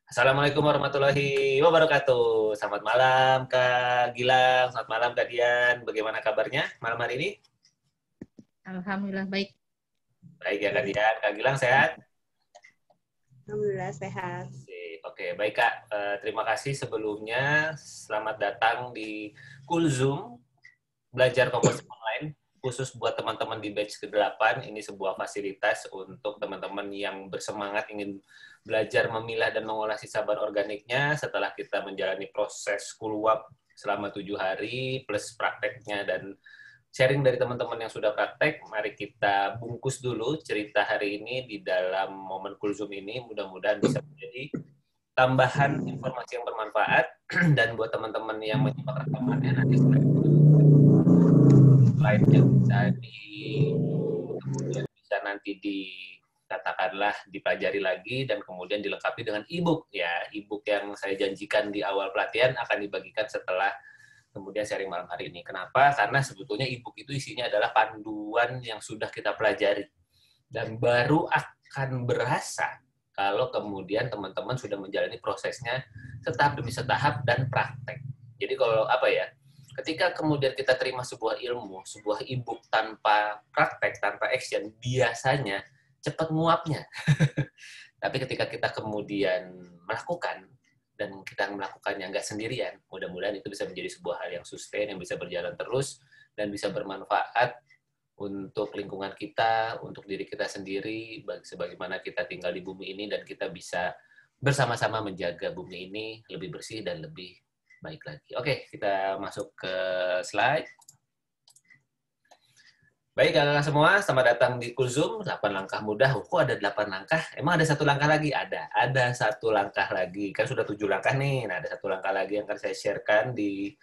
Assalamualaikum warahmatullahi wabarakatuh. Selamat malam Kak Gilang, selamat malam Kak Dian. Bagaimana kabarnya malam hari ini? Alhamdulillah baik. Baik ya Kak Dian. Kak Gilang sehat? Alhamdulillah sehat. Oke, baik Kak. Terima kasih sebelumnya. Selamat datang di Kulzoom, belajar komposisi online, khusus buat teman-teman di batch ke-8. Ini sebuah fasilitas untuk teman-teman yang bersemangat ingin belajar memilah dan mengolah sisa bahan organiknya setelah kita menjalani proses kuluap selama 7 hari, plus prakteknya dan sharing dari teman-teman yang sudah praktek. Mari kita bungkus dulu cerita hari ini di dalam momen Kulzoom ini. Mudah-mudahan bisa menjadi tambahan informasi yang bermanfaat dan buat teman-teman yang menyimak rekamannya nanti slide-nya kemudian bisa nanti katakanlah dipelajari lagi dan kemudian dilengkapi dengan e-book ya. E-book yang saya janjikan di awal pelatihan akan dibagikan setelah kemudian sharing malam hari ini. Kenapa? Karena sebetulnya e-book itu isinya adalah panduan yang sudah kita pelajari dan baru akan berasa kalau kemudian teman-teman sudah menjalani prosesnya setahap demi setahap dan praktek. Jadi kalau ketika kemudian kita terima sebuah ilmu, sebuah e-book tanpa praktek, tanpa action, biasanya cepat nguapnya. Tapi ketika kita kemudian melakukan, dan kita melakukannya nggak sendirian, mudah-mudahan itu bisa menjadi sebuah hal yang sustain, yang bisa berjalan terus, dan bisa bermanfaat untuk lingkungan kita, untuk diri kita sendiri, sebagaimana kita tinggal di bumi ini, dan kita bisa bersama-sama menjaga bumi ini lebih bersih dan lebih baik lagi. Oke, kita masuk ke slide. Baik, kakak semua, selamat datang di Kulzoom, 8 langkah mudah. Kok ada 8 langkah? Emang ada 1 langkah lagi? Ada 1 langkah lagi. Kan sudah 7 langkah nih. Nah, ada 1 langkah lagi yang akan saya sharekan di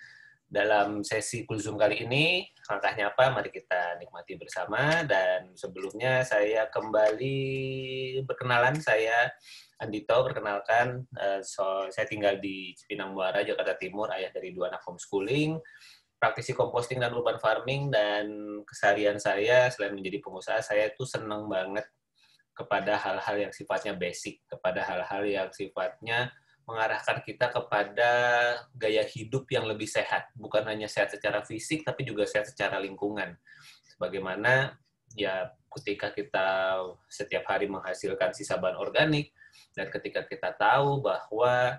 dalam sesi Kulzoom kali ini. Langkahnya apa? Mari kita nikmati bersama. Dan sebelumnya saya kembali berkenalan. Saya Andito, perkenalkan. Saya tinggal di Cipinang Muara, Jakarta Timur, ayah dari 2 anak homeschooling, praktisi composting dan urban farming, dan keseharian saya selain menjadi pengusaha, saya itu senang banget kepada hal-hal yang sifatnya basic, kepada hal-hal yang sifatnya mengarahkan kita kepada gaya hidup yang lebih sehat, bukan hanya sehat secara fisik, tapi juga sehat secara lingkungan. Sebagaimana ya ketika kita setiap hari menghasilkan sisa bahan organik, dan ketika kita tahu bahwa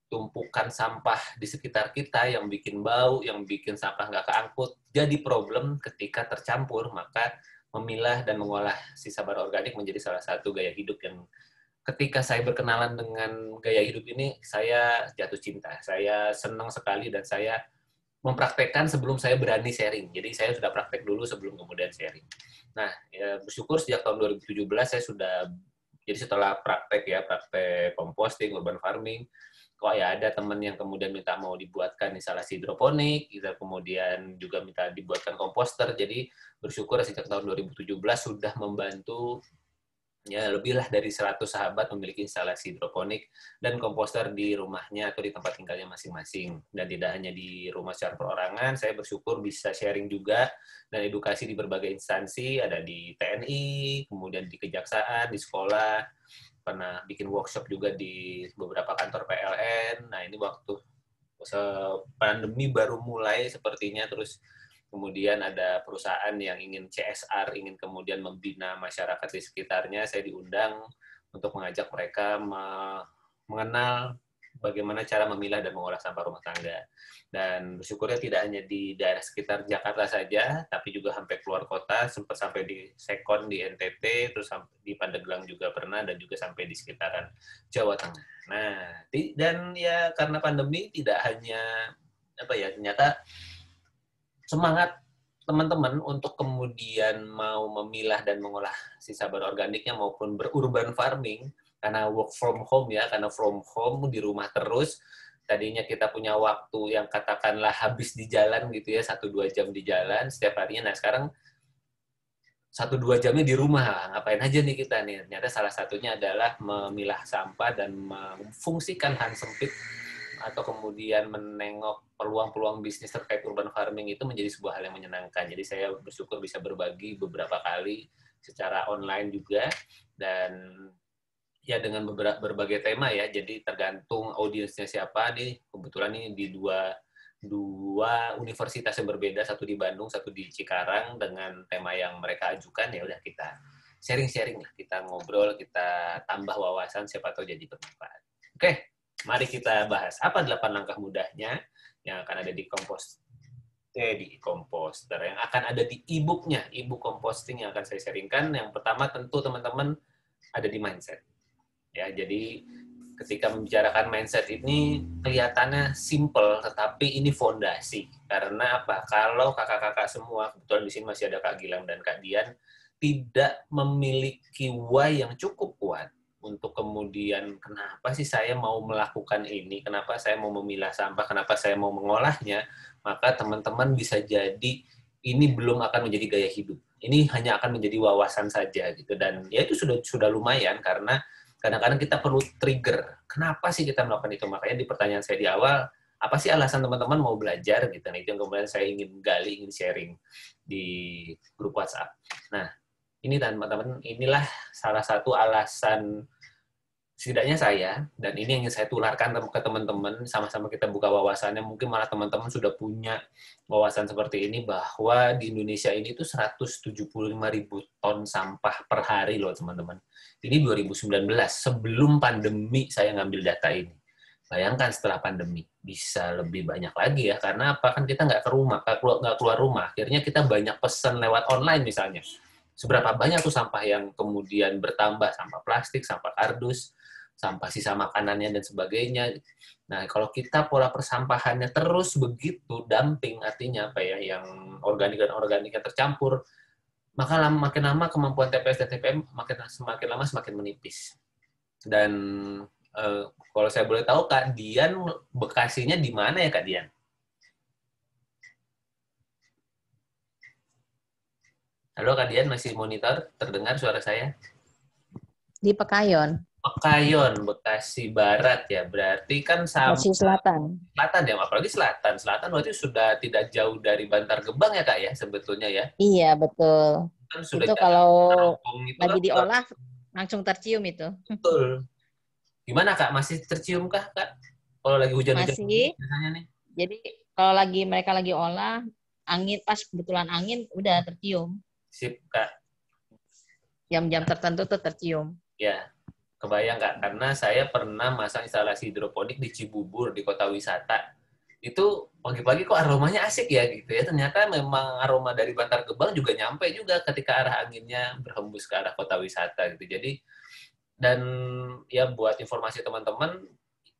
tumpukan sampah di sekitar kita yang bikin bau, yang bikin sampah nggak keangkut, jadi problem ketika tercampur, maka memilah dan mengolah sisa bahan organik menjadi salah satu gaya hidup yang ketika saya berkenalan dengan gaya hidup ini, saya jatuh cinta. Saya senang sekali dan saya mempraktekkan sebelum saya berani sharing. Jadi saya sudah praktek dulu sebelum kemudian sharing. Nah, ya, bersyukur sejak tahun 2017 saya sudah, jadi setelah praktek composting, urban farming, kok ya ada teman yang kemudian minta mau dibuatkan instalasi hidroponik, kemudian juga minta dibuatkan komposter. Jadi bersyukur sejak tahun 2017 sudah membantu ya lebihlah dari 100 sahabat memiliki instalasi hidroponik dan komposter di rumahnya atau di tempat tinggalnya masing-masing. Dan tidak hanya di rumah secara perorangan, saya bersyukur bisa sharing juga dan edukasi di berbagai instansi, ada di TNI, kemudian di kejaksaan, di sekolah, pernah bikin workshop juga di beberapa kantor PLN. Nah, ini waktu pandemi baru mulai sepertinya, terus kemudian ada perusahaan yang ingin CSR, ingin kemudian membina masyarakat di sekitarnya, saya diundang untuk mengajak mereka mengenal bagaimana cara memilah dan mengolah sampah rumah tangga. Dan bersyukurnya tidak hanya di daerah sekitar Jakarta saja, tapi juga sampai keluar kota, sempat sampai di Sekon, di NTT, terus di Pandeglang juga pernah, dan juga sampai di sekitaran Jawa Tengah. Nah, dan ya karena pandemi tidak hanya ternyata semangat teman-teman untuk kemudian mau memilah dan mengolah sisa bahan organiknya maupun berurban farming, karena work from home ya, karena from home di rumah terus, tadinya kita punya waktu yang katakanlah habis di jalan gitu ya, 1-2 jam di jalan setiap harinya, nah sekarang 1-2 jamnya di rumah, ngapain aja nih kita nih? Ternyata salah satunya adalah memilah sampah dan memfungsikan hang sempit atau kemudian menengok peluang-peluang bisnis terkait urban farming itu menjadi sebuah hal yang menyenangkan. Jadi saya bersyukur bisa berbagi beberapa kali secara online juga, dan ya dengan berbagai tema ya. Jadi tergantung audiensnya siapa nih. Kebetulan ini di dua universitas yang berbeda, satu di Bandung, satu di Cikarang, dengan tema yang mereka ajukan. Ya udah, kita sharing-sharing lah, kita ngobrol, kita tambah wawasan, siapa tahu jadi bermanfaat. Oke, mari kita bahas apa 8 langkah mudahnya yang akan ada di Composter, yang akan ada di e-booknya, e-book composting yang akan saya sharingkan. Yang pertama tentu teman-teman ada di mindset. Ya, jadi ketika membicarakan mindset ini kelihatannya simple, tetapi ini fondasi. Karena apa? Kalau kakak-kakak semua, kebetulan di sini masih ada Kak Gilang dan Kak Dian, tidak memiliki why yang cukup kuat untuk kemudian kenapa sih saya mau melakukan ini, kenapa saya mau memilah sampah, kenapa saya mau mengolahnya, maka teman-teman bisa jadi ini belum akan menjadi gaya hidup. Ini hanya akan menjadi wawasan saja gitu, dan ya itu sudah lumayan, karena kadang-kadang kita perlu trigger. Kenapa sih kita melakukan itu? Makanya di pertanyaan saya di awal, apa sih alasan teman-teman mau belajar gitu? Nah, itu yang kemudian saya ingin gali, ingin sharing di grup WhatsApp. Nah, ini teman-teman, inilah salah satu alasan setidaknya saya, dan ini yang ingin saya tularkan ke teman-teman, sama-sama kita buka wawasannya. Mungkin malah teman-teman sudah punya wawasan seperti ini, bahwa di Indonesia ini tuh 175.000 ton sampah per hari loh teman-teman. Ini 2019, sebelum pandemi saya ngambil data ini. Bayangkan setelah pandemi, bisa lebih banyak lagi ya, karena apa? Kan kita nggak keluar rumah, akhirnya kita banyak pesan lewat online misalnya. Seberapa banyak tuh sampah yang kemudian bertambah, sampah plastik, sampah kardus, sampah sisa makanannya, dan sebagainya. Nah, kalau kita pola persampahannya terus begitu, dumping artinya apa ya, yang organik dan organiknya tercampur, maka makin lama kemampuan TPS dan TPM semakin lama semakin menipis. Dan kalau saya boleh tahu, Kak Dian, Bekasinya di mana ya, Kak Dian? Halo, Kak Dian, masih monitor? Terdengar suara saya? Di Pekayon. Pekayon, Bekasi Barat ya. Berarti kan sama Bekasi Selatan. Selatan ya, apalagi Selatan. Selatan berarti sudah tidak jauh dari Bantar Gebang ya, Kak ya, sebetulnya ya. Iya, betul. Kan sudah Itu kalau itu lagi kan diolah langsung tercium itu. betul. Gimana, Kak? Masih tercium kah, Kak? Kalau lagi hujan-hujan Masih. biasanya nih. Jadi kalau mereka lagi olah, angin pas kebetulan angin udah tercium. Sip, Kak. Jam-jam tertentu tuh tercium. Ya. Kebayang, Kak, karena saya pernah masang instalasi hidroponik di Cibubur, di kota wisata. Itu pagi-pagi kok aromanya asik ya gitu ya. Ternyata memang aroma dari Bantar Gebang juga nyampe juga ketika arah anginnya berhembus ke arah kota wisata gitu. Jadi, dan ya buat informasi teman-teman,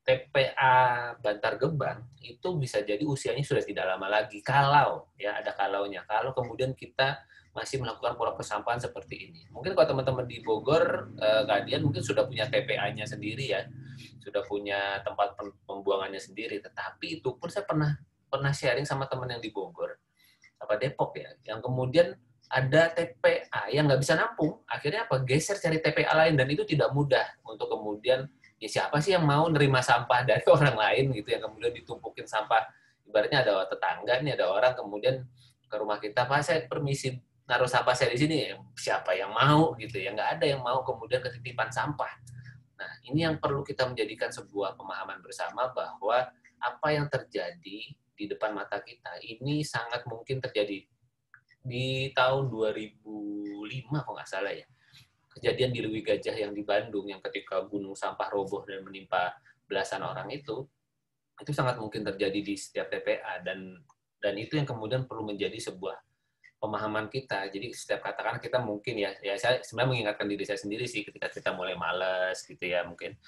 TPA Bantar Gebang itu bisa jadi usianya sudah tidak lama lagi, kalau ya ada kalaunya, kalau kemudian kita masih melakukan pola persampahan seperti ini. Mungkin kalau teman-teman di Bogor, kalian mungkin sudah punya TPA-nya sendiri ya, sudah punya tempat pembuangannya sendiri. Tetapi itu pun saya pernah sharing sama teman yang di Bogor, apa Depok ya, yang kemudian ada TPA yang nggak bisa nampung, akhirnya apa? Geser cari TPA lain, dan itu tidak mudah untuk kemudian, ya siapa sih yang mau nerima sampah dari orang lain gitu, yang kemudian ditumpukin sampah. Ibaratnya ada tetangga nih, ada orang kemudian ke rumah kita, Pak, saya permisi naruh sampah saya di sini, siapa yang mau gitu ya, nggak ada yang mau kemudian ketitipan sampah. Nah, ini yang perlu kita menjadikan sebuah pemahaman bersama, bahwa apa yang terjadi di depan mata kita ini sangat mungkin terjadi. Di tahun 2005 kalau nggak salah ya, kejadian di Lewi Gajah yang di Bandung, yang ketika gunung sampah roboh dan menimpa belasan orang itu sangat mungkin terjadi di setiap TPA, dan itu yang kemudian perlu menjadi sebuah pemahaman kita. Jadi setiap katakan kita mungkin ya saya sebenarnya mengingatkan diri saya sendiri sih, ketika kita mulai malas gitu ya, mungkin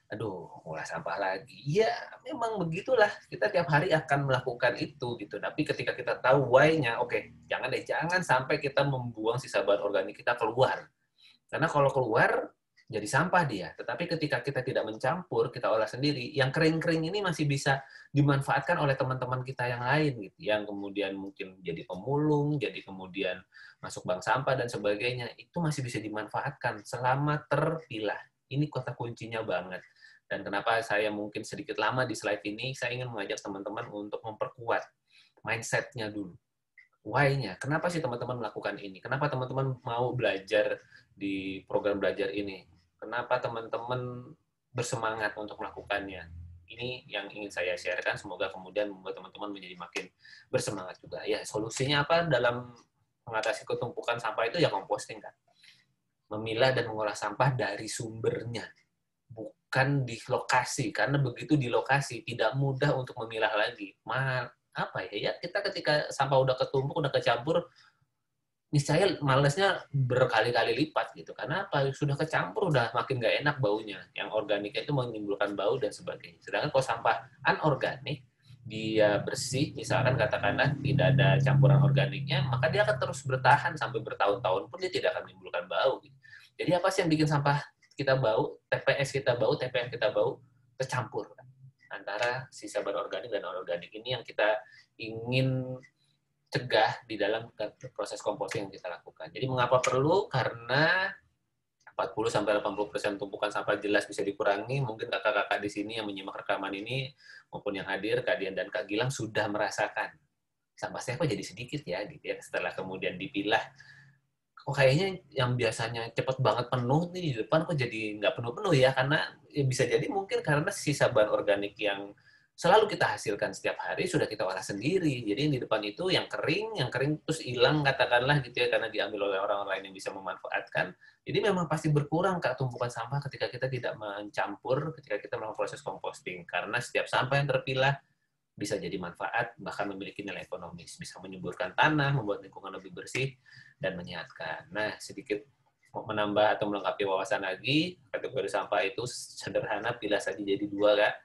aduh ngolah sampah lagi. Ya memang begitulah, kita tiap hari akan melakukan itu gitu. Tapi ketika kita tahu why-nya, oke, jangan sampai kita membuang sisa bahan organik kita keluar. Karena kalau keluar jadi sampah dia. Tetapi ketika kita tidak mencampur, kita olah sendiri, yang kering-kering ini masih bisa dimanfaatkan oleh teman-teman kita yang lain gitu, yang kemudian mungkin jadi pemulung, jadi kemudian masuk bank sampah dan sebagainya. Itu masih bisa dimanfaatkan selama terpilah. Ini kata kuncinya banget. Dan kenapa saya mungkin sedikit lama di slide ini, saya ingin mengajak teman-teman untuk memperkuat mindset-nya dulu. Why-nya, kenapa sih teman-teman melakukan ini? Kenapa teman-teman mau belajar di program belajar ini? Kenapa teman-teman bersemangat untuk melakukannya? Ini yang ingin saya sharekan, semoga kemudian membuat teman-teman menjadi makin bersemangat juga. Ya, solusinya apa dalam mengatasi ketumpukan sampah itu ya composting kan. Memilah dan mengolah sampah dari sumbernya, bukan di lokasi, karena begitu di lokasi tidak mudah untuk memilah lagi. Kita ketika sampah udah ketumpuk, udah kecampur, niscaya malesnya berkali-kali lipat gitu. Karena apa? Sudah kecampur, udah makin nggak enak baunya. Yang organiknya itu menimbulkan bau dan sebagainya. Sedangkan kalau sampah anorganik, dia bersih, misalkan katakanlah tidak ada campuran organiknya, maka dia akan terus bertahan sampai bertahun-tahun pun dia tidak akan menimbulkan bau. Gitu. Jadi apa sih yang bikin sampah kita bau, TPS kita bau, TPN kita bau, tercampur antara sisa berorganik dan anorganik. Ini yang kita ingin cegah di dalam proses composting yang kita lakukan. Jadi mengapa perlu? Karena 40-80% tumpukan sampah jelas bisa dikurangi. Mungkin kakak-kakak di sini yang menyimak rekaman ini maupun yang hadir, Kak Dian dan Kak Gilang sudah merasakan sampah saya kok jadi sedikit ya, gitu ya. Setelah kemudian dipilah, kok kayaknya yang biasanya cepat banget penuh nih di depan kok jadi nggak penuh-penuh ya, karena ya bisa jadi mungkin karena sisa bahan organik yang selalu kita hasilkan setiap hari sudah kita olah sendiri. Jadi yang di depan itu yang kering terus hilang katakanlah gitu ya, karena diambil oleh orang lain yang bisa memanfaatkan. Jadi memang pasti berkurang Kak tumpukan sampah ketika kita tidak mencampur, ketika kita melakukan proses composting. Karena setiap sampah yang terpilah bisa jadi manfaat, bahkan memiliki nilai ekonomis, bisa menyuburkan tanah, membuat lingkungan lebih bersih dan menyehatkan. Nah, sedikit menambah atau melengkapi wawasan lagi, kategori sampah itu sederhana, pilih saja jadi 2 Kak.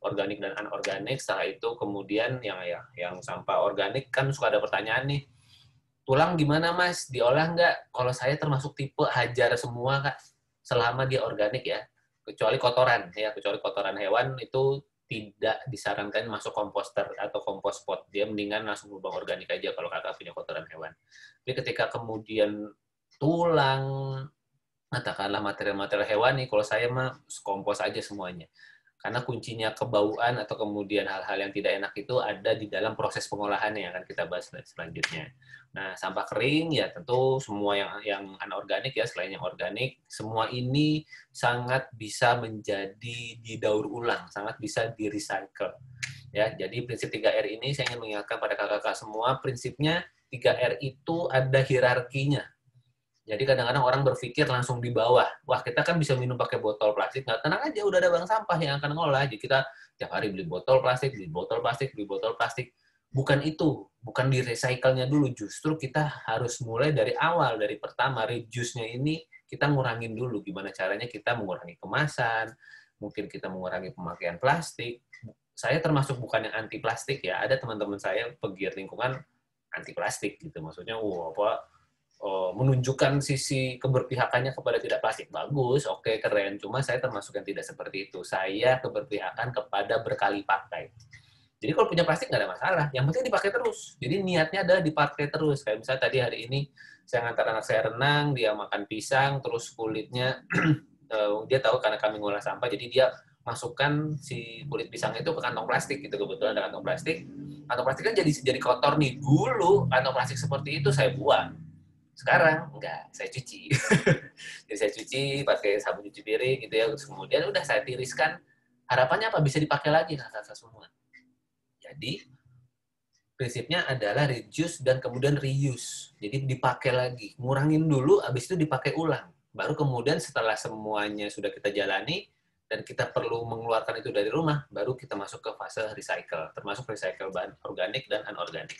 Organik dan anorganik. Setelah itu kemudian yang sampah organik kan suka ada pertanyaan nih, tulang gimana Mas? Diolah nggak? Kalau saya termasuk tipe hajar semua Kak, selama dia organik ya, kecuali kotoran hewan itu tidak disarankan masuk komposter atau kompos pot. Dia mendingan langsung lubang organik aja kalau kakak punya kotoran hewan. Tapi ketika kemudian tulang, katakanlah material-material hewani, kalau saya mah kompos aja semuanya. Karena kuncinya kebauan atau kemudian hal-hal yang tidak enak itu ada di dalam proses pengolahannya yang akan kita bahas selanjutnya. Nah, sampah kering ya tentu semua yang anorganik ya, selain yang organik, semua ini sangat bisa menjadi didaur ulang, sangat bisa di-recycle. Ya, jadi prinsip 3R ini saya ingin mengingatkan pada kakak-kakak semua, prinsipnya 3R itu ada hierarkinya. Jadi kadang-kadang orang berpikir langsung di bawah, wah kita kan bisa minum pakai botol plastik, nggak, tenang aja, udah ada bank sampah yang akan ngolah. Jadi kita tiap hari beli botol plastik. Bukan itu, bukan di recycle-nya dulu. Justru kita harus mulai dari awal, dari pertama, reduce-nya ini kita ngurangin dulu. Gimana caranya kita mengurangi kemasan, mungkin kita mengurangi pemakaian plastik. Saya termasuk bukan yang anti plastik ya, ada teman-teman saya pegiat lingkungan anti plastik gitu. Maksudnya, menunjukkan sisi keberpihakannya kepada tidak plastik. Bagus, oke, keren. Cuma saya termasuk yang tidak seperti itu. Saya keberpihakan kepada berkali pakai. Jadi kalau punya plastik nggak ada masalah. Yang penting dipakai terus. Jadi niatnya adalah dipakai terus. Kayak misalnya tadi hari ini saya ngantar anak saya renang, dia makan pisang, terus kulitnya, dia tahu karena kami ngolah sampah, jadi dia masukkan si kulit pisang itu ke kantong plastik gitu. Kebetulan ada kantong plastik. Kantong plastik kan jadi kotor nih. Dulu kantong plastik seperti itu saya buang. Sekarang enggak, saya cuci. Jadi saya cuci pakai sabun cuci piring gitu ya. Terus kemudian udah saya tiriskan. Harapannya apa? Bisa dipakai lagi kakak semua. Jadi prinsipnya adalah reduce dan kemudian reuse. Jadi dipakai lagi, ngurangin dulu, habis itu dipakai ulang. Baru kemudian setelah semuanya sudah kita jalani dan kita perlu mengeluarkan itu dari rumah, baru kita masuk ke fase recycle, termasuk recycle bahan organik dan anorganik.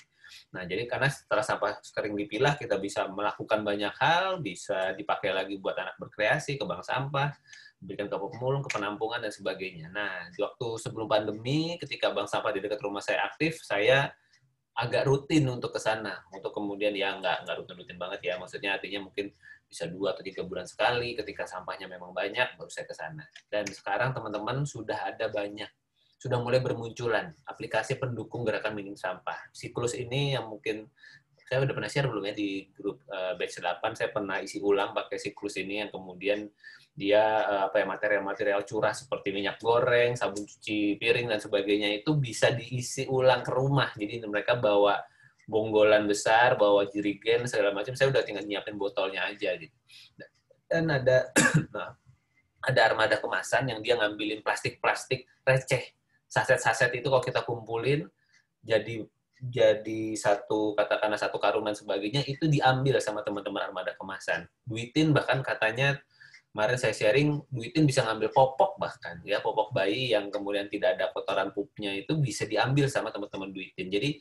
Nah, jadi karena setelah sampah kering dipilah, kita bisa melakukan banyak hal, bisa dipakai lagi buat anak berkreasi, ke bank sampah, berikan ke pemulung, ke penampungan, dan sebagainya. Nah, di waktu sebelum pandemi, ketika bank sampah di dekat rumah saya aktif, saya agak rutin untuk ke sana. Untuk kemudian ya nggak rutin-rutin banget ya, maksudnya artinya mungkin bisa 2 atau 3 bulan sekali, ketika sampahnya memang banyak, baru saya ke sana. Dan sekarang teman-teman sudah ada banyak, sudah mulai bermunculan aplikasi pendukung gerakan minim sampah. Siklus ini yang mungkin saya udah pernah share belum ya di grup batch 8, saya pernah isi ulang pakai siklus ini yang kemudian dia material-material curah seperti minyak goreng, sabun cuci piring dan sebagainya itu bisa diisi ulang ke rumah. Jadi mereka bawa bonggolan besar, bawa jerigen segala macam, saya udah tinggal nyiapin botolnya aja gitu. Dan ada ada armada kemasan yang dia ngambilin plastik-plastik receh. Saset-saset itu kalau kita kumpulin jadi satu, katakanlah satu karung dan sebagainya, itu diambil sama teman-teman armada kemasan. Duitin bahkan katanya, kemarin saya sharing, Duitin bisa ngambil popok bahkan, ya popok bayi yang kemudian tidak ada kotoran pupnya itu bisa diambil sama teman-teman Duitin. Jadi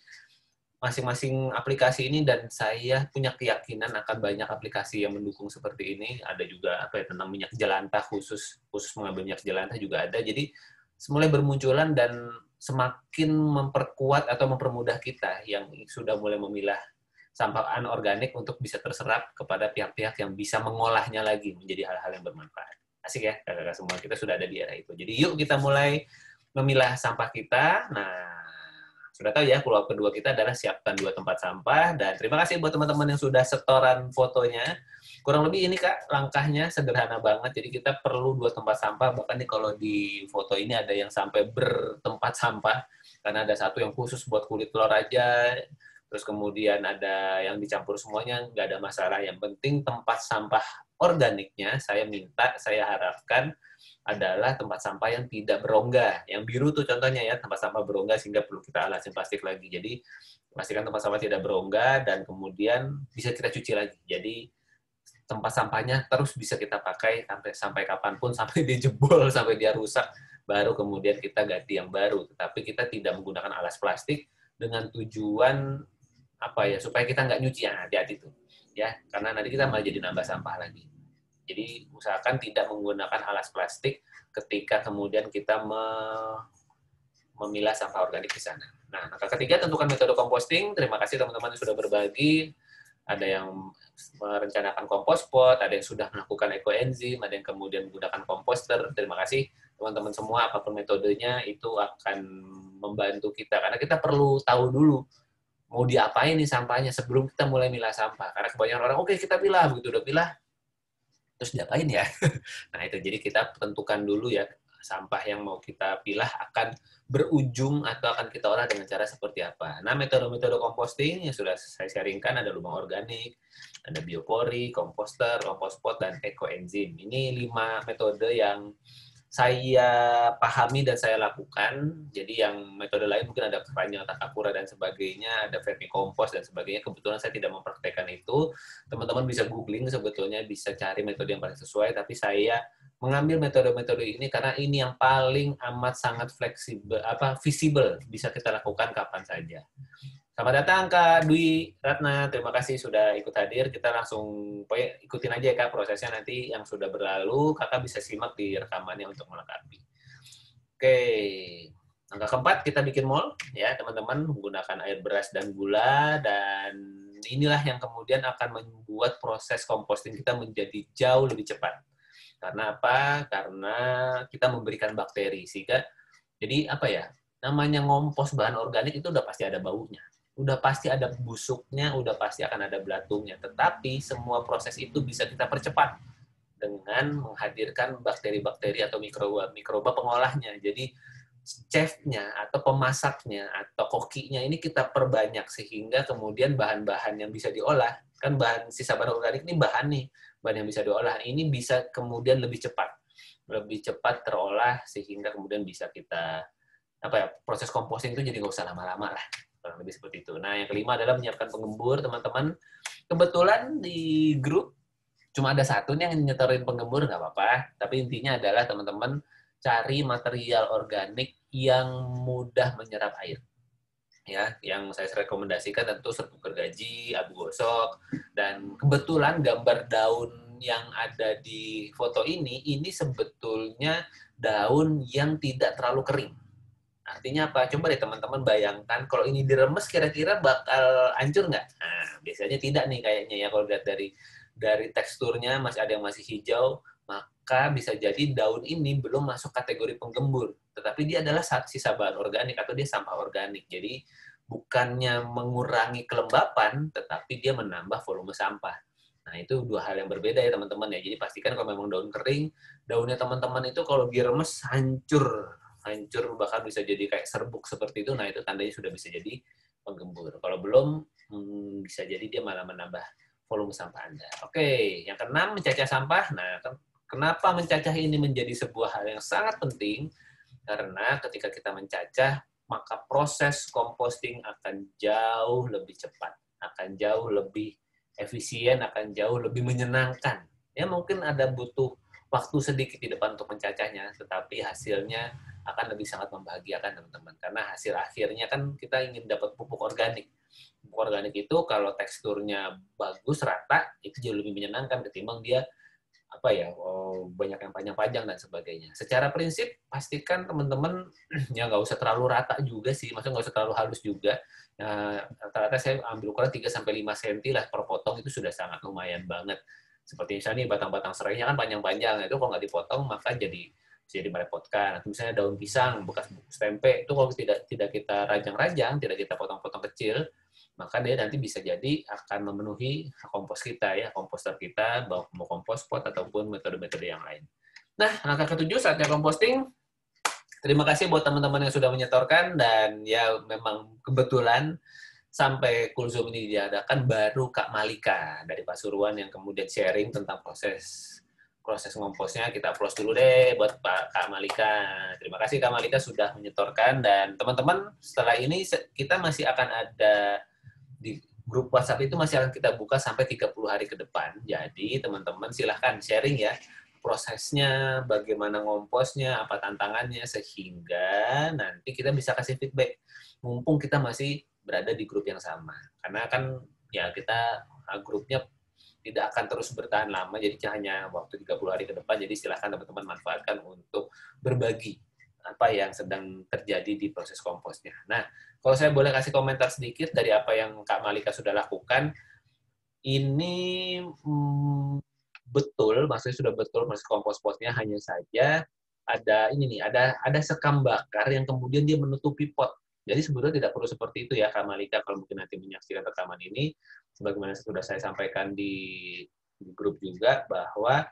masing-masing aplikasi ini, dan saya punya keyakinan akan banyak aplikasi yang mendukung seperti ini. Ada juga apa ya, tentang minyak jelantah, khusus mengambil minyak jelantah juga ada. Jadi mulai bermunculan dan semakin memperkuat atau mempermudah kita yang sudah mulai memilah sampah anorganik untuk bisa terserap kepada pihak-pihak yang bisa mengolahnya lagi menjadi hal-hal yang bermanfaat. Asik ya, kakak-kakak semua, kita sudah ada di era itu. Jadi yuk kita mulai memilah sampah kita. Nah, sudah tahu ya, pulau kedua kita adalah siapkan 2 tempat sampah. Dan terima kasih buat teman-teman yang sudah setoran fotonya. Kurang lebih ini Kak, langkahnya sederhana banget. Jadi kita perlu 2 tempat sampah. Bahkan nih kalau di foto ini ada yang sampai bertempat sampah. Karena ada satu yang khusus buat kulit telur aja. Terus kemudian ada yang dicampur semuanya, nggak ada masalah. Yang penting tempat sampah organiknya, saya harapkan adalah tempat sampah yang tidak berongga. Yang biru tuh contohnya ya, tempat sampah berongga sehingga perlu kita alasin plastik lagi. Jadi pastikan tempat sampah tidak berongga dan kemudian bisa kita cuci lagi. Jadi tempat sampahnya terus bisa kita pakai sampai kapanpun, sampai dia jebol, sampai dia rusak, baru kemudian kita ganti yang baru. Tetapi kita tidak menggunakan alas plastik dengan tujuan apa ya, supaya kita nggak nyuci. Hati-hati tuh ya, karena nanti kita malah jadi nambah sampah lagi. Jadi usahakan tidak menggunakan alas plastik ketika kemudian kita memilah sampah organik di sana. Nah, langkah ketiga tentukan metode composting. Terima kasih teman-teman yang sudah berbagi. Ada yang merencanakan kompos pot, ada yang sudah melakukan ekoenzim, ada yang kemudian menggunakan komposter. Terima kasih teman-teman semua, apapun metodenya itu akan membantu kita. Karena kita perlu tahu dulu mau diapain nih sampahnya sebelum kita mulai milah sampah. Karena kebanyakan orang, oke kita pilah, begitu udah pilah, terus diapain ya? Nah itu, jadi kita tentukan dulu ya, sampah yang mau kita pilah akan berujung atau akan kita olah dengan cara seperti apa. Nah, metode-metode composting yang sudah saya sharingkan, ada lubang organik, ada biopori, komposter, kompos pot, dan ekoenzim. Ini 5 metode yang saya pahami dan saya lakukan. Jadi yang metode lain mungkin ada keranjang takakura dan sebagainya, ada vermicompost dan sebagainya. Kebetulan saya tidak mempraktekkan itu. Teman-teman bisa googling, sebetulnya bisa cari metode yang paling sesuai, tapi saya mengambil metode-metode ini karena ini yang paling amat sangat fleksibel, visible, bisa kita lakukan kapan saja. Selamat datang Kak Dwi Ratna, terima kasih sudah ikut hadir. Kita langsung ikutin aja ya Kak prosesnya, nanti yang sudah berlalu Kakak bisa simak di rekamannya untuk melengkapi. Oke, langkah keempat kita bikin mold ya teman-teman, menggunakan air beras dan gula, dan inilah yang kemudian akan membuat proses composting kita menjadi jauh lebih cepat. Karena apa? Karena kita memberikan bakteri, sehingga jadi apa ya, namanya ngompos bahan organik itu udah pasti ada baunya, udah pasti ada busuknya, udah pasti akan ada belatungnya. Tetapi semua proses itu bisa kita percepat dengan menghadirkan bakteri-bakteri atau mikroba pengolahnya. Jadi chefnya atau pemasaknya atau kokinya ini kita perbanyak, sehingga kemudian bahan-bahan yang bisa diolah, kan sisa bahan organik ini bahan yang bisa diolah, ini bisa kemudian lebih cepat terolah, sehingga kemudian bisa kita proses composting itu jadi nggak usah lama-lama lah, kurang lebih seperti itu. Nah, yang kelima adalah menyiapkan penggembur, teman-teman. Kebetulan di grup cuma ada satu nih yang nyetorin penggembur, nggak apa-apa. Tapi intinya adalah teman-teman cari material organik yang mudah menyerap air. Ya, yang saya rekomendasikan tentu serbuk gergaji, abu gosok, dan kebetulan gambar daun yang ada di foto ini sebetulnya daun yang tidak terlalu kering. Artinya apa? Coba deh teman-teman bayangkan, kalau ini diremes kira-kira bakal hancur nggak? Nah, biasanya tidak nih kayaknya ya, kalau lihat dari teksturnya masih ada yang masih hijau, maka bisa jadi daun ini belum masuk kategori penggembur. Tetapi dia adalah sisa bahan organik atau dia sampah organik. Jadi bukannya mengurangi kelembapan, tetapi dia menambah volume sampah. Nah, itu 2 hal yang berbeda ya teman-teman ya. Jadi pastikan kalau memang daun kering, daunnya teman-teman itu kalau diremes hancur, bahkan bisa jadi kayak serbuk seperti itu. Nah, itu tandanya sudah bisa jadi penggembur. Kalau belum, bisa jadi dia malah menambah volume sampah Anda. Oke, yang keenam, mencacah sampah. Nah, Kenapa mencacah ini menjadi sebuah hal yang sangat penting? Karena ketika kita mencacah, maka proses composting akan jauh lebih cepat, akan jauh lebih efisien, akan jauh lebih menyenangkan. Ya mungkin ada butuh waktu sedikit di depan untuk mencacahnya, tetapi hasilnya akan lebih sangat membahagiakan teman-teman. Karena hasil akhirnya kan kita ingin dapat pupuk organik. Pupuk organik itu kalau teksturnya bagus, rata, itu jauh lebih menyenangkan ketimbang dia banyak yang panjang-panjang dan sebagainya. Secara prinsip, pastikan teman-teman ya nggak usah terlalu rata juga sih, maksudnya nggak usah terlalu halus juga. Rata-rata saya ambil ukuran 3-5 cm lah per potong, itu sudah sangat lumayan banget. Seperti misalnya nih, batang-batang serainya kan panjang-panjang, itu kalau nggak dipotong maka jadi merepotkan. Atau misalnya daun pisang, bekas bungkus tempe, itu kalau tidak kita rajang-rajang, tidak kita potong-potong kecil, maka dia nanti bisa jadi akan memenuhi kompos kita ya, komposter kita, mau kompos pot ataupun metode-metode yang lain. Nah, langkah ke-7 saatnya composting. Terima kasih buat teman-teman yang sudah menyetorkan, dan ya memang kebetulan sampai Kulzum ini diadakan baru Kak Malika dari Pasuruan yang kemudian sharing tentang proses ngomposnya. Kita applause dulu deh buat Kak Malika. Terima kasih Kak Malika sudah menyetorkan, dan teman-teman setelah ini kita masih akan ada di grup WhatsApp itu masih akan kita buka sampai 30 hari ke depan. Jadi teman-teman silahkan sharing ya prosesnya, bagaimana ngomposnya, apa tantangannya, sehingga nanti kita bisa kasih feedback. Mumpung kita masih berada di grup yang sama. Karena kan ya kita grupnya tidak akan terus bertahan lama, jadi hanya waktu 30 hari ke depan. Jadi silahkan teman-teman manfaatkan untuk berbagi apa yang sedang terjadi di proses komposnya. Nah, kalau saya boleh kasih komentar sedikit dari apa yang Kak Malika sudah lakukan, ini betul, maksudnya sudah betul proses kompos potnya, hanya saja ada ini nih, ada sekam bakar yang kemudian dia menutupi pot. Jadi sebetulnya tidak perlu seperti itu ya Kak Malika, kalau mungkin nanti menyaksikan rekaman ini, sebagaimana sudah saya sampaikan di grup juga, bahwa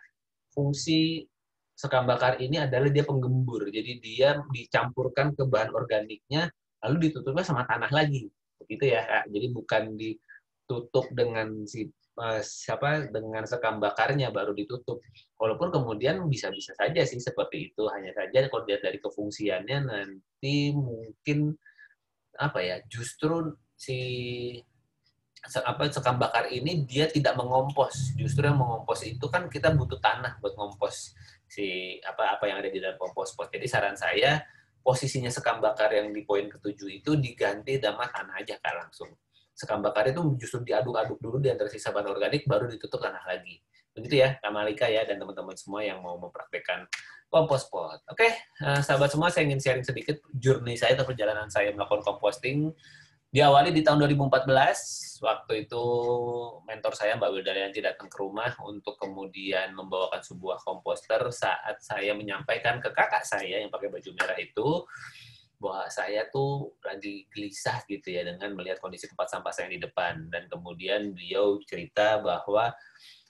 fungsi sekam bakar ini adalah dia penggembur. Jadi dia dicampurkan ke bahan organiknya, lalu ditutupnya sama tanah lagi. Begitu ya, Kak. Jadi bukan ditutup dengan dengan sekam bakarnya baru ditutup. Walaupun kemudian bisa-bisa saja sih seperti itu. Hanya saja kalau dilihat dari kefungsiannya nanti mungkin justru sekam bakar ini dia tidak mengompos. Justru yang mengompos itu kan kita butuh tanah buat ngompos apa yang ada di dalam kompos pot. Jadi saran saya posisinya sekam bakar yang di poin ke-7 itu diganti sama tanah aja Kak langsung. Sekam bakar itu justru diaduk-aduk dulu di antara sisa bahan organik, baru ditutup tanah lagi. Begitu ya Kak Malika ya, dan teman-teman semua yang mau mempraktekkan kompos pot. Oke, sahabat semua, saya ingin sharing sedikit journey saya atau perjalanan saya melakukan composting. Diawali di tahun 2014, waktu itu mentor saya Mbak Wildaryanti datang ke rumah untuk kemudian membawakan sebuah komposter saat saya menyampaikan ke kakak saya yang pakai baju merah itu bahwa saya tuh lagi gelisah gitu ya dengan melihat kondisi tempat sampah saya di depan. Dan kemudian beliau cerita bahwa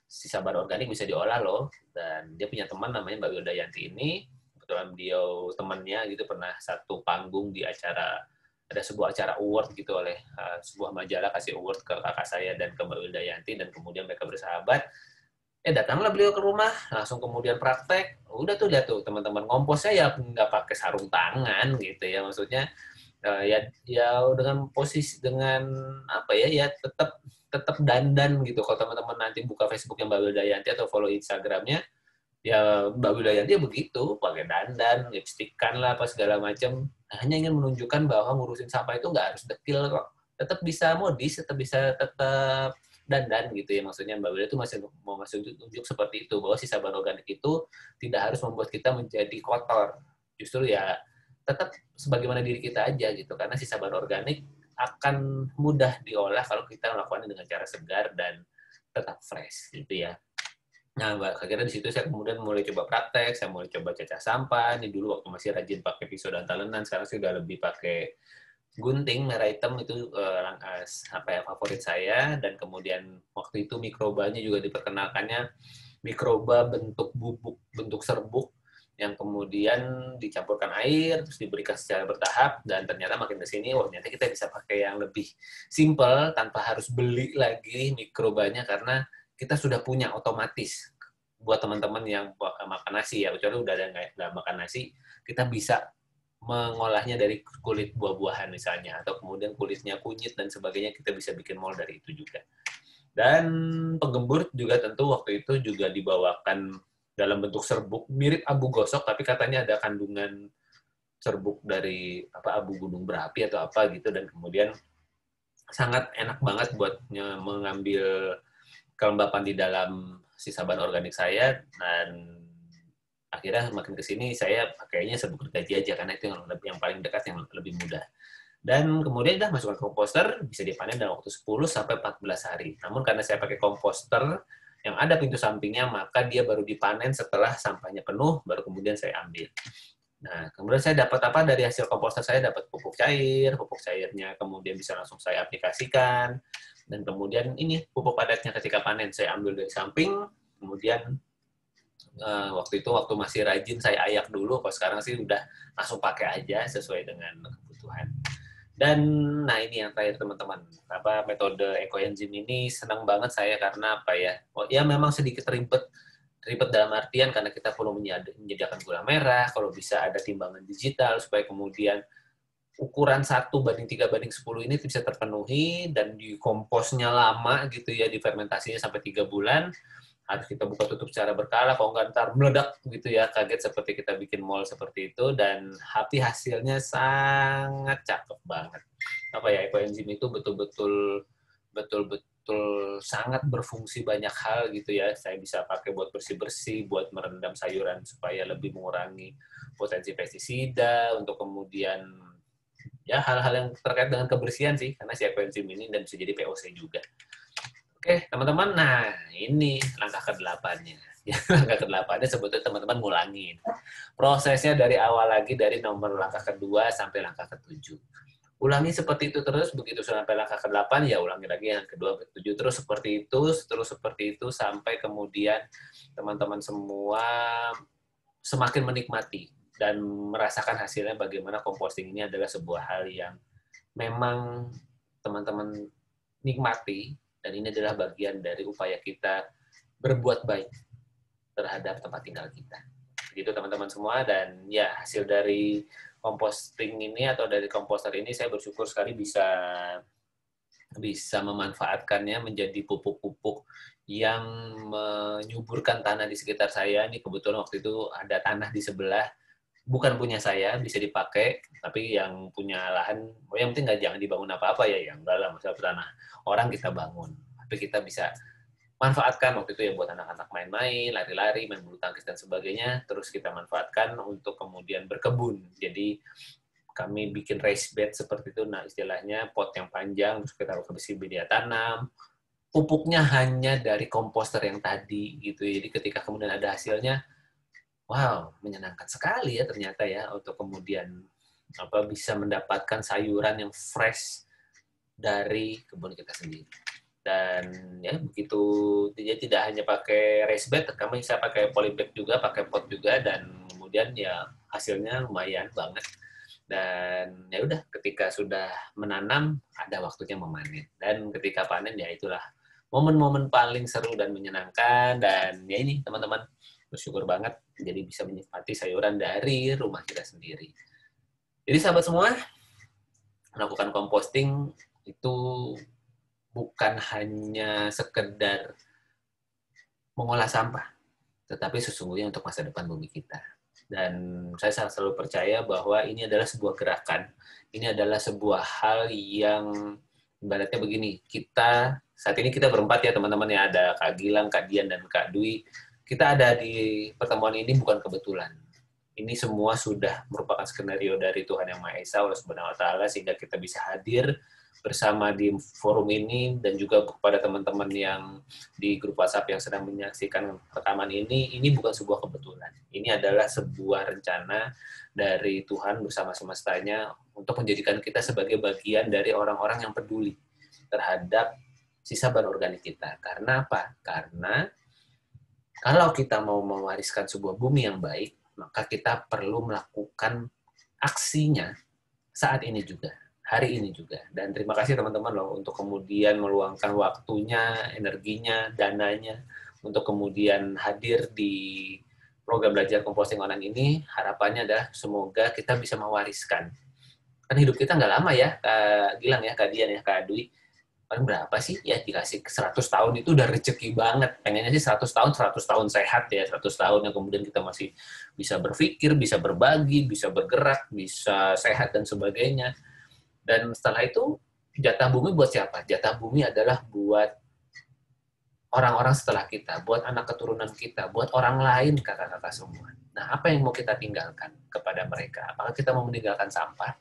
sisa bahan organik bisa diolah loh, dan dia punya teman namanya Mbak Wildaryanti ini, kebetulan beliau temannya gitu pernah satu panggung di ada sebuah acara award gitu oleh sebuah majalah kasih award ke kakak saya dan ke Mbak Wildaryanti, dan kemudian mereka bersahabat. Datanglah beliau ke rumah, langsung kemudian praktek. Udah tuh lihat tuh teman-teman, ngomposnya ya nggak pakai sarung tangan gitu ya, maksudnya ya dengan posisi dengan tetap dandan gitu. Kalau teman-teman nanti buka Facebooknya Mbak Wildaryanti atau follow Instagramnya, ya Mbak Wildaryanti begitu, pakai dandan, lipstikan lah, apa segala macam. Hanya ingin menunjukkan bahwa ngurusin sampah itu nggak harus dekil kok. Tetap bisa modis, tetap dandan gitu ya. Maksudnya Mbak Wilda itu masih mau ngasih tunjuk seperti itu, bahwa sisa bahan organik itu tidak harus membuat kita menjadi kotor. Justru ya tetap sebagaimana diri kita aja gitu. Karena sisa bahan organik akan mudah diolah kalau kita melakukannya dengan cara segar dan tetap fresh gitu ya. Nah, akhirnya di situ saya kemudian mulai coba praktek, saya mulai coba cacah sampah. Ini dulu waktu masih rajin pakai pisau dan talenan, sekarang sih udah lebih pakai gunting merah hitam, itu favorit saya. Dan kemudian waktu itu mikrobanya juga diperkenalkannya, mikroba bentuk bubuk, bentuk serbuk, yang kemudian dicampurkan air, terus diberikan secara bertahap, dan ternyata makin ke sini, ternyata kita bisa pakai yang lebih simple, tanpa harus beli lagi mikrobanya, karena kita sudah punya otomatis buat teman-teman yang makan nasi ya, kecuali udah ada nggak makan nasi, kita bisa mengolahnya dari kulit buah-buahan misalnya, atau kemudian kulitnya kunyit dan sebagainya, kita bisa bikin mol dari itu juga. Dan penggembur juga tentu waktu itu juga dibawakan dalam bentuk serbuk, mirip abu gosok, tapi katanya ada kandungan serbuk dari abu gunung berapi atau apa gitu, dan kemudian sangat enak banget buat mengambil kelembapan di dalam sisa bahan organik saya, dan akhirnya makin kesini saya pakainya serbuk gergaji aja karena itu yang paling dekat, yang lebih mudah. Dan kemudian udah masukkan ke komposter, bisa dipanen dalam waktu 10 sampai 14 hari. Namun karena saya pakai komposter yang ada pintu sampingnya, maka dia baru dipanen setelah sampahnya penuh, baru kemudian saya ambil. Nah, kemudian saya dapat apa dari hasil komposter? Saya dapat pupuk cairnya kemudian bisa langsung saya aplikasikan, dan kemudian ini pupuk padatnya ketika panen saya ambil dari samping, kemudian waktu masih rajin saya ayak dulu, kalau sekarang sih udah langsung pakai aja sesuai dengan kebutuhan. Dan nah ini yang terakhir teman-teman, metode ekoenzim ini senang banget saya karena apa ya? Ya memang sedikit ribet dalam artian karena kita perlu menyediakan gula merah, kalau bisa ada timbangan digital supaya kemudian ukuran 1:3:10 ini bisa terpenuhi, dan di komposnya lama gitu ya, di fermentasinya sampai 3 bulan, harus kita buka tutup secara berkala, kalau nggak ntar meledak gitu ya, kaget seperti kita bikin mol seperti itu, dan hasilnya sangat cakep banget. Ekoenzim itu betul-betul sangat berfungsi banyak hal gitu ya. Saya bisa pakai buat bersih-bersih, buat merendam sayuran supaya lebih mengurangi potensi pestisida, untuk kemudian ya hal-hal yang terkait dengan kebersihan sih, karena si ekoenzim ini, dan bisa jadi POC juga. Oke, teman-teman, nah ini langkah ke-8-nya. Langkah ke-8-nya sebetulnya teman-teman ngulangin. Prosesnya dari awal lagi, dari nomor langkah ke-2 sampai langkah ke-7. Ulangi seperti itu terus, begitu sampai langkah ke-8, ya ulangi lagi yang kedua ke-7, terus seperti itu, sampai kemudian teman-teman semua semakin menikmati dan merasakan hasilnya bagaimana composting ini adalah sebuah hal yang memang teman-teman nikmati, dan ini adalah bagian dari upaya kita berbuat baik terhadap tempat tinggal kita. Begitu teman-teman semua, dan ya hasil dari composting ini atau dari komposter ini saya bersyukur sekali bisa memanfaatkannya menjadi pupuk-pupuk yang menyuburkan tanah di sekitar saya. Ini kebetulan waktu itu ada tanah di sebelah, bukan punya saya, bisa dipakai, tapi yang punya lahan, yang penting jangan dibangun apa-apa ya, yang enggak lah, masalah tanah orang kita bangun, tapi kita bisa manfaatkan waktu itu ya buat anak-anak main-main, lari-lari, main bulu tangkis dan sebagainya, terus kita manfaatkan untuk kemudian berkebun. Jadi kami bikin raised bed seperti itu, nah istilahnya pot yang panjang, terus kita besi media tanam, pupuknya hanya dari komposter yang tadi gitu. Jadi ketika kemudian ada hasilnya, wow, menyenangkan sekali ya ternyata ya, untuk kemudian bisa mendapatkan sayuran yang fresh dari kebun kita sendiri. Dan ya begitu, dia tidak hanya pakai raised bed, kami bisa pakai polybag juga, pakai pot juga, dan kemudian ya hasilnya lumayan banget. Dan ya udah, ketika sudah menanam ada waktunya memanen, dan ketika panen ya itulah momen-momen paling seru dan menyenangkan. Dan ya ini teman-teman, bersyukur banget jadi bisa menikmati sayuran dari rumah kita sendiri. Jadi sahabat semua, melakukan composting itu bukan hanya sekedar mengolah sampah, tetapi sesungguhnya untuk masa depan bumi kita. Dan saya selalu percaya bahwa ini adalah sebuah gerakan, ini adalah sebuah hal yang ibaratnya begini, saat ini kita berempat ya teman-teman ya, ada Kak Gilang, Kak Dian, dan Kak Dwi. Kita ada di pertemuan ini bukan kebetulan. Ini semua sudah merupakan skenario dari Tuhan Yang Maha Esa, Allah Subhanahu wa Ta'ala, sehingga kita bisa hadir bersama di forum ini, dan juga kepada teman-teman yang di grup WhatsApp yang sedang menyaksikan rekaman ini bukan sebuah kebetulan. Ini adalah sebuah rencana dari Tuhan bersama semestanya untuk menjadikan kita sebagai bagian dari orang-orang yang peduli terhadap sisa bahan organik kita. Karena apa? Karena kalau kita mau mewariskan sebuah bumi yang baik, maka kita perlu melakukan aksinya saat ini juga, hari ini juga. Dan terima kasih teman-teman loh untuk kemudian meluangkan waktunya, energinya, dananya untuk kemudian hadir di program belajar composting online ini, harapannya adalah semoga kita bisa mewariskan. Kan hidup kita nggak lama ya, Kak Gilang ya, Kak Dian ya, Kak Dwi. Paling berapa sih? Ya dikasih 100 tahun itu udah rezeki banget. Pengennya sih 100 tahun sehat ya, 100 tahun yang kemudian kita masih bisa berpikir, bisa berbagi, bisa bergerak, bisa sehat dan sebagainya. Dan setelah itu, jatah bumi buat siapa? Jatah bumi adalah buat orang-orang setelah kita, buat anak keturunan kita, buat orang lain, kakak-kakak semua. Nah, apa yang mau kita tinggalkan kepada mereka? Apakah kita mau meninggalkan sampah,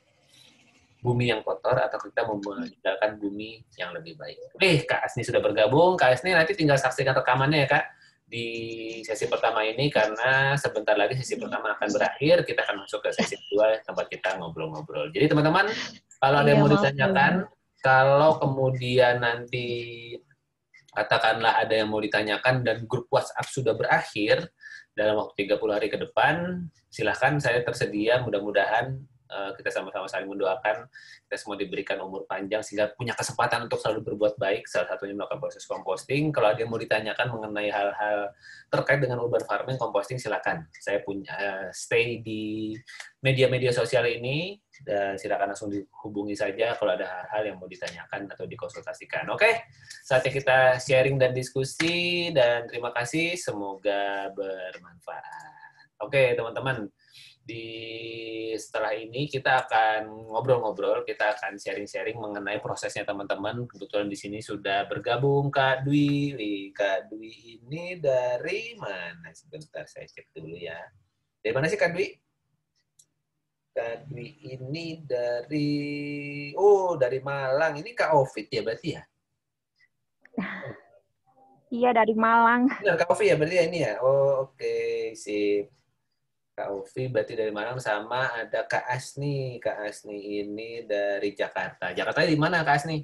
bumi yang kotor, atau kita mau meninggalkan bumi yang lebih baik? Kak Asni sudah bergabung. Kak Asni nanti tinggal saksikan rekamannya ya, Kak, di sesi pertama ini, karena sebentar lagi sesi pertama akan berakhir, kita akan masuk ke sesi kedua, tempat kita ngobrol-ngobrol. Jadi, teman-teman, kalau ada yang mau ditanyakan, kalau kemudian nanti katakanlah ada yang mau ditanyakan dan grup WhatsApp sudah berakhir dalam waktu 30 hari ke depan, silahkan, saya tersedia. Mudah-mudahan kita sama-sama saling mendoakan, kita semua diberikan umur panjang sehingga punya kesempatan untuk selalu berbuat baik, salah satunya melakukan proses composting. Kalau ada yang mau ditanyakan mengenai hal-hal terkait dengan urban farming, composting, silakan. Saya punya stay di media-media sosial ini, dan silakan langsung dihubungi saja kalau ada hal-hal yang mau ditanyakan atau dikonsultasikan. Oke, saatnya kita sharing dan diskusi, dan terima kasih, semoga bermanfaat. Oke, teman-teman, setelah ini kita akan ngobrol-ngobrol, kita akan sharing-sharing mengenai prosesnya teman-teman. Kebetulan di sini sudah bergabung Kak Dwi. Kak Dwi ini dari mana? Sebentar saya cek dulu ya. Dari mana sih Kak Dwi? Kak Dwi ini dari Malang. Ini Kak Ovid ya berarti ya? Iya, dari Malang. Benar, Kak Ovi ya berarti ya ini ya? Oh, oke, sip. Kak Ovi berarti dari Malang, sama ada Kak Asni. Kak Asni ini dari Jakarta. Jakarta di mana Kak Asni?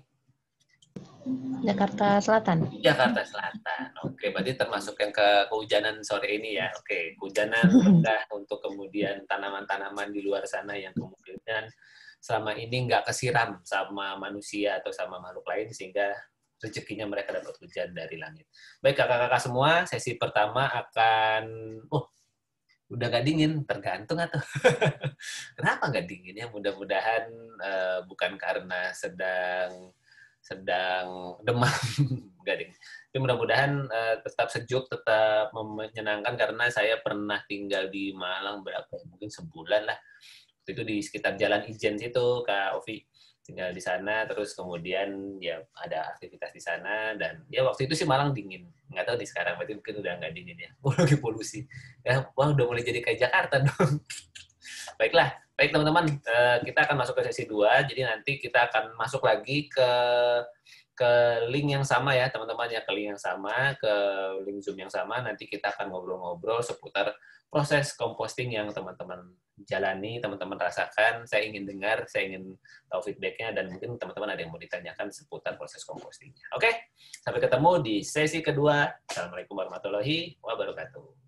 Jakarta Selatan. Jakarta Selatan. Oke, berarti termasuk yang kehujanan sore ini ya. Oke, kehujanan rendah untuk kemudian tanaman-tanaman di luar sana yang kemudian selama ini nggak kesiram sama manusia atau sama makhluk lain, sehingga rezekinya mereka dapat hujan dari langit. Baik kakak-kakak semua, sesi pertama akan... udah nggak dingin, tergantung atau kenapa nggak dingin ya? Mudah-mudahan bukan karena sedang demam, nggak dingin. Tapi mudah-mudahan tetap sejuk, tetap menyenangkan, karena saya pernah tinggal di Malang mungkin sebulan lah. Itu di sekitar Jalan Ijen situ, Kak Ovi. Tinggal di sana, terus kemudian ya ada aktivitas di sana, dan ya waktu itu sih Malang dingin. Nggak tahu di sekarang, berarti mungkin udah nggak dingin ya. Lagi polusi. Ya, wah udah mulai jadi kayak Jakarta dong. Baiklah, baik teman-teman, kita akan masuk ke sesi 2, jadi nanti kita akan masuk lagi ke link yang sama ya teman-teman ya, ke link yang sama, ke link Zoom yang sama. Nanti kita akan ngobrol-ngobrol seputar proses composting yang teman-teman jalani, teman-teman rasakan. Saya ingin dengar, saya ingin tahu feedback-nya, dan mungkin teman-teman ada yang mau ditanyakan seputar proses composting-nya. Oke, sampai ketemu di sesi kedua. Assalamualaikum warahmatullahi wabarakatuh.